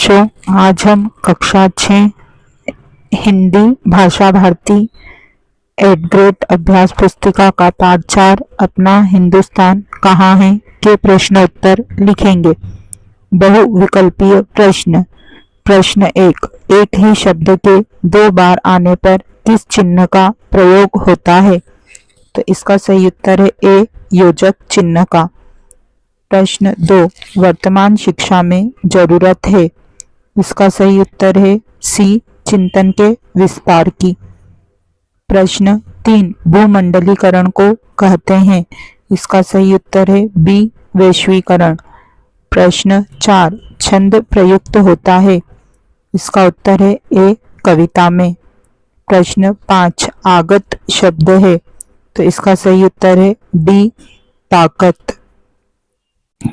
बच्चों, आज हम कक्षा 6 हिंदी भाषा भारती 8th ग्रेड अभ्यास पुस्तिका का पाठ 4 अपना हिंदुस्तान कहाँ है के प्रश्न उत्तर लिखेंगे। बहुविकल्पीय प्रश्न। प्रश्न 1, एक ही शब्द के 2 बार आने पर किस चिन्ह का प्रयोग होता है? तो इसका सही उत्तर है ए, योजक चिन्ह का। प्रश्न 2, वर्तमान शिक्षा में जरूरत है। इसका सही उत्तर है सी, चिंतन के विस्तार की। प्रश्न 3, भूमंडलीकरण को कहते हैं। इसका सही उत्तर है बी, वैश्वीकरण। प्रश्न 4, छंद प्रयुक्त होता है। इसका उत्तर है ए, कविता में। प्रश्न 5, आगत शब्द है। तो इसका सही उत्तर है डी, ताकत।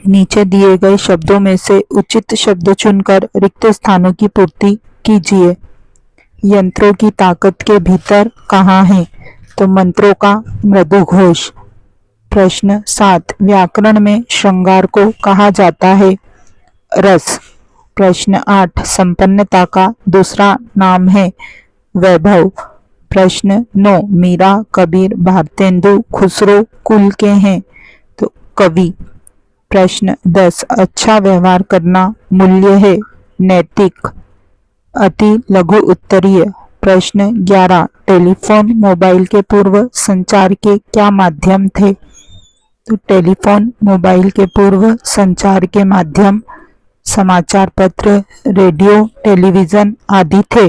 नीचे दिए गए शब्दों में से उचित शब्द चुनकर रिक्त स्थानों की पूर्ति कीजिए। यंत्रों की ताकत के भीतर कहाँ है? तो मंत्रों का मृदु घोष। प्रश्न 7, व्याकरण में श्रृंगार को कहा जाता है रस। प्रश्न 8, संपन्नता का दूसरा नाम है वैभव। प्रश्न 9, मीरा, कबीर, भारतेंदु, खुसरो कुल के हैं। तो कवि। प्रश्न 10, अच्छा व्यवहार करना मूल्य है नैतिक। अति लघु उत्तरीय। प्रश्न 11, टेलीफोन मोबाइल के पूर्व संचार के क्या माध्यम थे? तो टेलीफोन मोबाइल के पूर्व संचार के माध्यम समाचार पत्र, रेडियो, टेलीविजन आदि थे।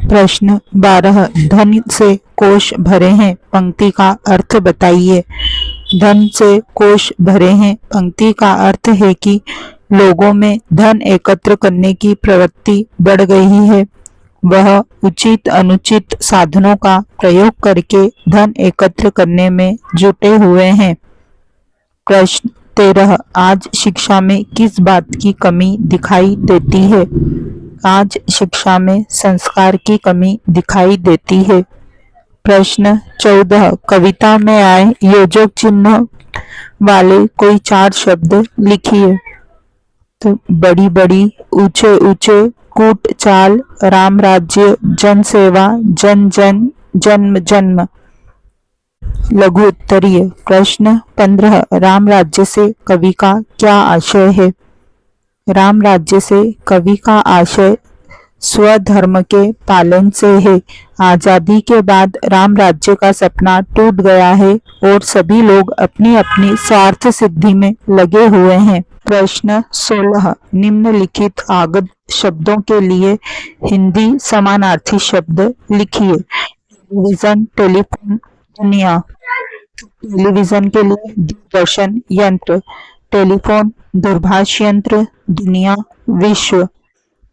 प्रश्न 12, धन से कोष भरे हैं, पंक्ति का अर्थ बताइए। धन से कोष भरे हैं पंक्ति का अर्थ है कि लोगों में धन एकत्र करने की प्रवृत्ति बढ़ गई है। वह उचित अनुचित साधनों का प्रयोग करके धन एकत्र करने में जुटे हुए हैं। प्रश्न 13, आज शिक्षा में किस बात की कमी दिखाई देती है? आज शिक्षा में संस्कार की कमी दिखाई देती है। प्रश्न 14, कविता में आए योजक चिन्ह वाले कोई 4 शब्द लिखिए। तो बड़ी बड़ी, ऊंचे ऊंचे, कूट चाल, राम राज्य, जन सेवा, जन जन, जन्म जन्म। लघु उत्तरीय। प्रश्न 15, राम राज्य से कवि का क्या आशय है? राम राज्य से कवि का आशय स्वधर्म के पालन से है। आजादी के बाद राम राज्य का सपना टूट गया है और सभी लोग अपनी अपनी स्वार्थ सिद्धि में लगे हुए हैं। प्रश्न 16, निम्नलिखित आगत शब्दों के लिए हिंदी समानार्थी शब्द लिखिए। टेलीविजन, टेलीफोन, दुनिया। टेलीविजन के लिए दूरदर्शन यंत्र, टेलीफोन दूरभाष यंत्र, दुनिया विश्व।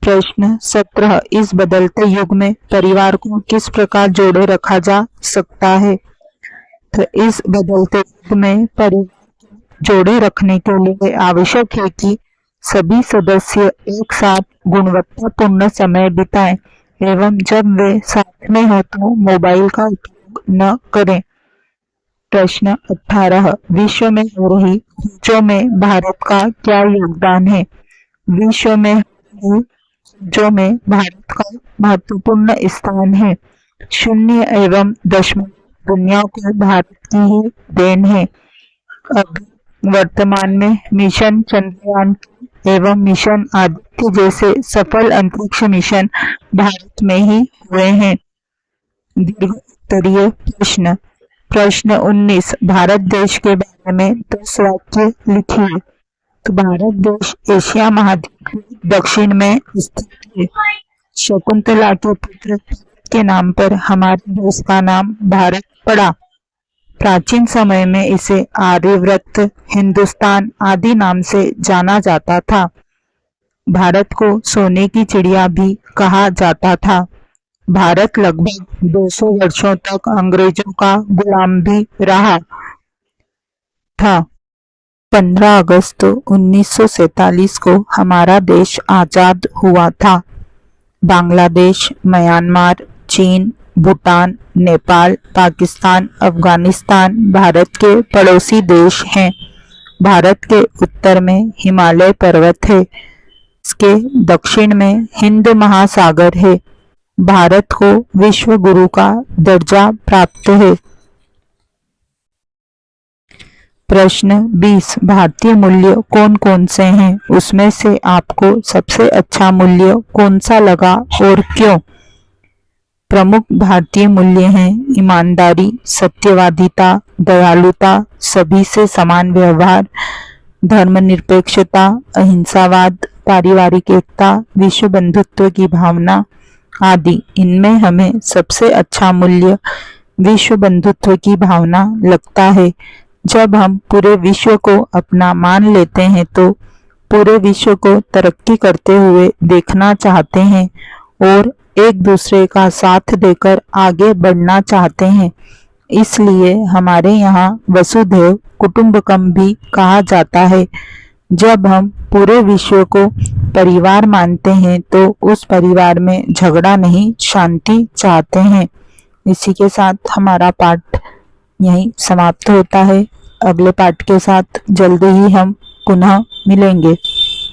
प्रश्न 17, इस बदलते युग में परिवार को किस प्रकार जोड़े रखा जा सकता है? तो इस बदलते युग में परिवार को जोड़े रखने के लिए आवश्यक है कि सभी सदस्य एक साथ गुणवत्तापूर्ण समय बिताएं एवं जब वे साथ में हो तो मोबाइल का उपयोग न करें। प्रश्न 18, विश्व में हो रही खोजों में भारत का क्या योगदान है? विश्व में जो में भारत का महत्वपूर्ण स्थान है। 0 एवं दशमलव दुनिया को भारत की ही देन है। अब वर्तमान में मिशन चंद्रयान एवं मिशन आदित्य जैसे सफल अंतरिक्ष मिशन भारत में ही हुए हैं। दीर्घ उत्तरीय प्रश्न। प्रश्न 19, भारत देश के बारे में 10 वाक्य लिखिए। तो भारत देश एशिया महाद्वीप के दक्षिण में स्थित है। शकुंतला के पुत्र के नाम पर हमारे देश का नाम भारत पड़ा। प्राचीन समय में इसे आर्यव्रत, हिंदुस्तान आदि नाम से जाना जाता था। भारत को सोने की चिड़िया भी कहा जाता था। भारत लगभग 200 वर्षों तक अंग्रेजों का गुलाम भी रहा था। 15 अगस्त 1947 को हमारा देश आजाद हुआ था। बांग्लादेश, म्यांमार, चीन, भूटान, नेपाल, पाकिस्तान, अफगानिस्तान भारत के पड़ोसी देश हैं। भारत के उत्तर में हिमालय पर्वत है। इसके दक्षिण में हिंद महासागर है। भारत को विश्व गुरु का दर्जा प्राप्त है। प्रश्न 20 भारतीय मूल्य कौन कौन से हैं? उसमें से आपको सबसे अच्छा मूल्य कौन सा लगा और क्यों? प्रमुख भारतीय मूल्य हैं ईमानदारी, सत्यवादिता, दयालुता, सभी से समान व्यवहार, धर्मनिरपेक्षता, अहिंसावाद, पारिवारिक एकता, विश्व बंधुत्व की भावना आदि। इनमें हमें सबसे अच्छा मूल्य विश्व बंधुत्व की भावना लगता है। जब हम पूरे विश्व को अपना मान लेते हैं तो पूरे विश्व को तरक्की करते हुए देखना चाहते हैं और एक दूसरे का साथ देकर आगे बढ़ना चाहते हैं। इसलिए हमारे यहाँ वसुधैव कुटुंबकम भी कहा जाता है। जब हम पूरे विश्व को परिवार मानते हैं तो उस परिवार में झगड़ा नहीं, शांति चाहते हैं। इसी के साथ हमारा पाठ यहीं समाप्त होता है। अगले पाठ के साथ जल्दी ही हम पुनः मिलेंगे।